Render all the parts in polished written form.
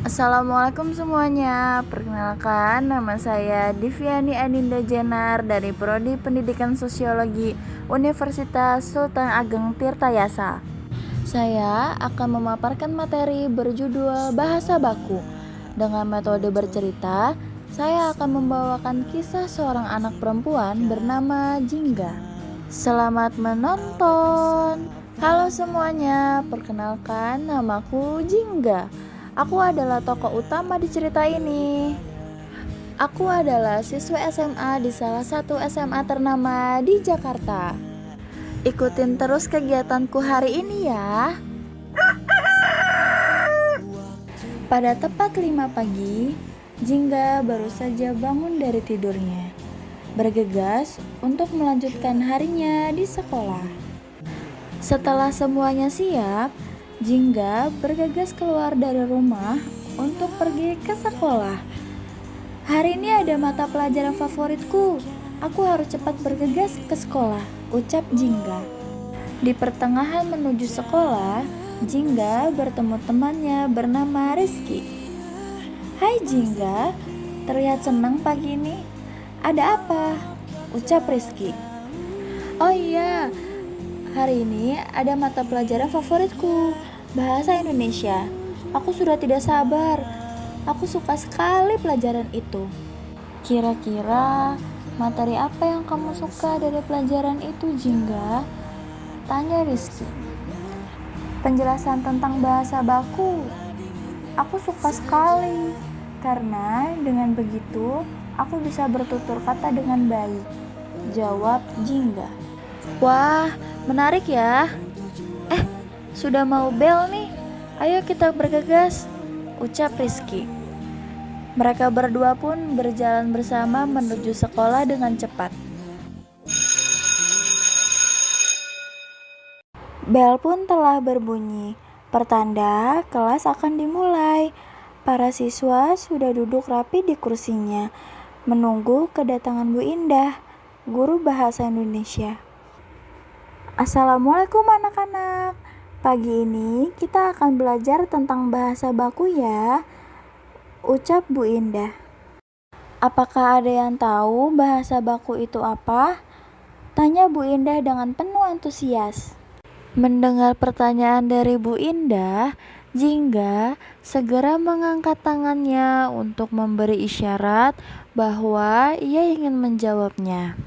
Assalamualaikum semuanya. Perkenalkan, nama saya Diviani Aninda Jenar dari Prodi Pendidikan Sosiologi Universitas Sultan Ageng Tirtayasa. Saya akan memaparkan materi berjudul Bahasa Baku. Dengan metode bercerita, saya akan membawakan kisah seorang anak perempuan bernama Jingga. Selamat menonton. Halo semuanya, perkenalkan namaku Jingga. Aku adalah tokoh utama di cerita ini. Aku adalah siswa SMA di salah satu SMA ternama di Jakarta. Ikutin terus kegiatanku hari ini ya. Pada tepat 5 pagi, Jingga baru saja bangun dari tidurnya, bergegas untuk melanjutkan harinya di sekolah. Setelah semuanya siap, Jingga bergegas keluar dari rumah untuk pergi ke sekolah. Hari ini ada mata pelajaran favoritku. Aku harus cepat bergegas ke sekolah, ucap Jingga. Di pertengahan menuju sekolah, Jingga bertemu temannya bernama Rizky. Hai Jingga, terlihat senang pagi ini. Ada apa? Ucap Rizky. Oh iya, hari ini ada mata pelajaran favoritku, Bahasa Indonesia. Aku sudah tidak sabar. Aku suka sekali pelajaran itu. Kira-kira materi apa yang kamu suka dari pelajaran itu, Jingga? Tanya Rizky. Penjelasan tentang bahasa baku. Aku suka sekali, karena dengan begitu aku bisa bertutur kata dengan baik, jawab Jingga. Wah, menarik ya. Sudah mau bel nih. Ayo kita bergegas, ucap Rizky. Mereka berdua pun berjalan bersama menuju sekolah dengan cepat. Bel pun telah berbunyi, pertanda kelas akan dimulai. Para siswa sudah duduk rapi di kursinya, menunggu kedatangan Bu Indah, guru bahasa Indonesia. Assalamualaikum anak-anak. Pagi ini kita akan belajar tentang bahasa baku ya, ucap Bu Indah. Apakah ada yang tahu bahasa baku itu apa? Tanya Bu Indah dengan penuh antusias. Mendengar pertanyaan dari Bu Indah, Jingga segera mengangkat tangannya untuk memberi isyarat bahwa ia ingin menjawabnya.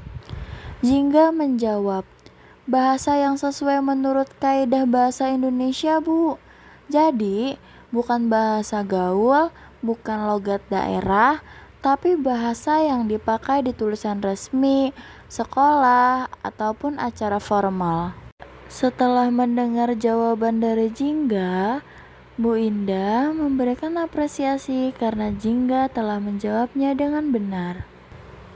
Jingga menjawab, bahasa yang sesuai menurut kaidah bahasa Indonesia, Bu. Jadi, bukan bahasa gaul, bukan logat daerah, tapi bahasa yang dipakai di tulisan resmi, sekolah, ataupun acara formal. Setelah mendengar jawaban dari Jingga, Bu Indah memberikan apresiasi karena Jingga telah menjawabnya dengan benar.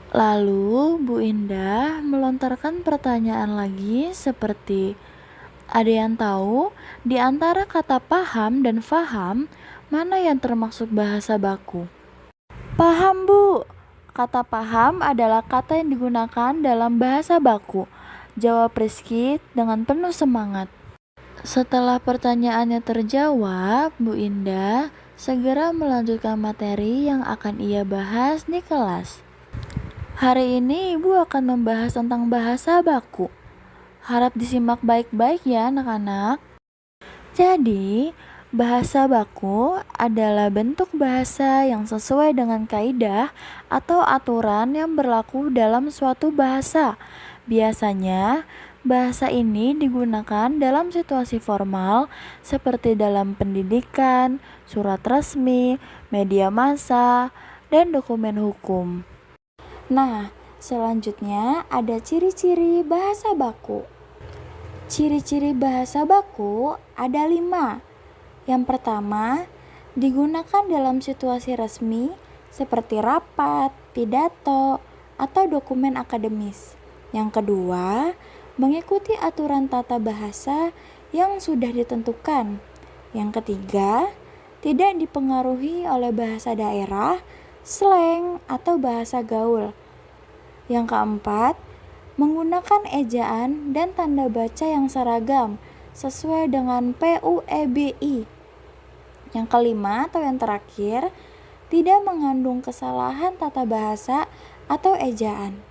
Lalu Bu Indah melontarkan pertanyaan lagi seperti, ada yang tahu di antara kata paham dan faham mana yang termasuk bahasa baku? Paham Bu, kata paham adalah kata yang digunakan dalam bahasa baku, jawab Rizky dengan penuh semangat. Setelah pertanyaannya terjawab, Bu Indah segera melanjutkan materi yang akan ia bahas di kelas. Hari ini Ibu akan membahas tentang bahasa baku. Harap disimak baik-baik ya anak-anak. Jadi, bahasa baku adalah bentuk bahasa yang sesuai dengan kaidah atau aturan yang berlaku dalam suatu bahasa. Biasanya, bahasa ini digunakan dalam situasi formal seperti dalam pendidikan, surat resmi, media massa, dan dokumen hukum. Nah, selanjutnya ada ciri-ciri bahasa baku. Ciri-ciri bahasa baku ada 5. Yang pertama, digunakan dalam situasi resmi seperti rapat, pidato, atau dokumen akademis. Yang kedua, mengikuti aturan tata bahasa yang sudah ditentukan. Yang ketiga, tidak dipengaruhi oleh bahasa daerah, slang, atau bahasa gaul. Yang keempat, menggunakan ejaan dan tanda baca yang seragam sesuai dengan PUEBI. Yang kelima atau yang terakhir, tidak mengandung kesalahan tata bahasa atau ejaan.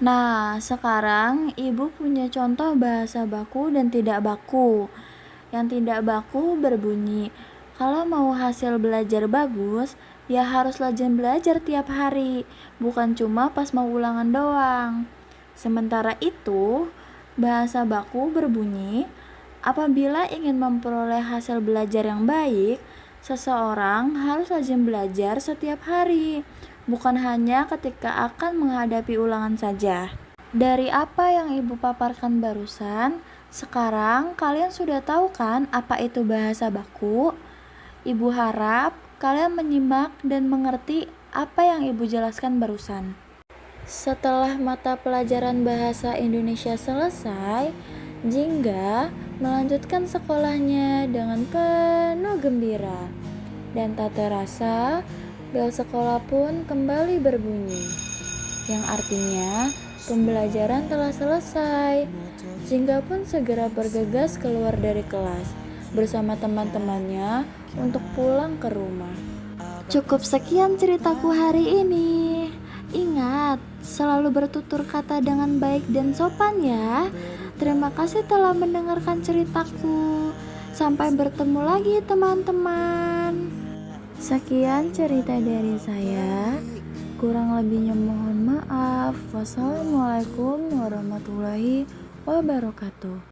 Nah, sekarang Ibu punya contoh bahasa baku dan tidak baku. Yang tidak baku berbunyi, kalau mau hasil belajar bagus, ya harus rajin belajar tiap hari, bukan cuma pas mau ulangan doang. Sementara itu, bahasa baku berbunyi, apabila ingin memperoleh hasil belajar yang baik, seseorang harus rajin belajar setiap hari, bukan hanya ketika akan menghadapi ulangan saja. Dari apa yang Ibu paparkan barusan, sekarang kalian sudah tahu kan apa itu bahasa baku? Ibu harap kalian menyimak dan mengerti apa yang Ibu jelaskan barusan. Setelah mata pelajaran bahasa Indonesia selesai, Jingga melanjutkan sekolahnya dengan penuh gembira. Dan tak terasa, bel sekolah pun kembali berbunyi, yang artinya pembelajaran telah selesai. Jingga pun segera bergegas keluar dari kelas bersama teman-temannya untuk pulang ke rumah. Cukup sekian ceritaku hari ini. Ingat, selalu bertutur kata dengan baik dan sopan ya. Terima kasih telah mendengarkan ceritaku. Sampai bertemu lagi teman-teman. Sekian cerita dari saya. Kurang lebihnya mohon maaf. Wassalamualaikum warahmatullahi wabarakatuh.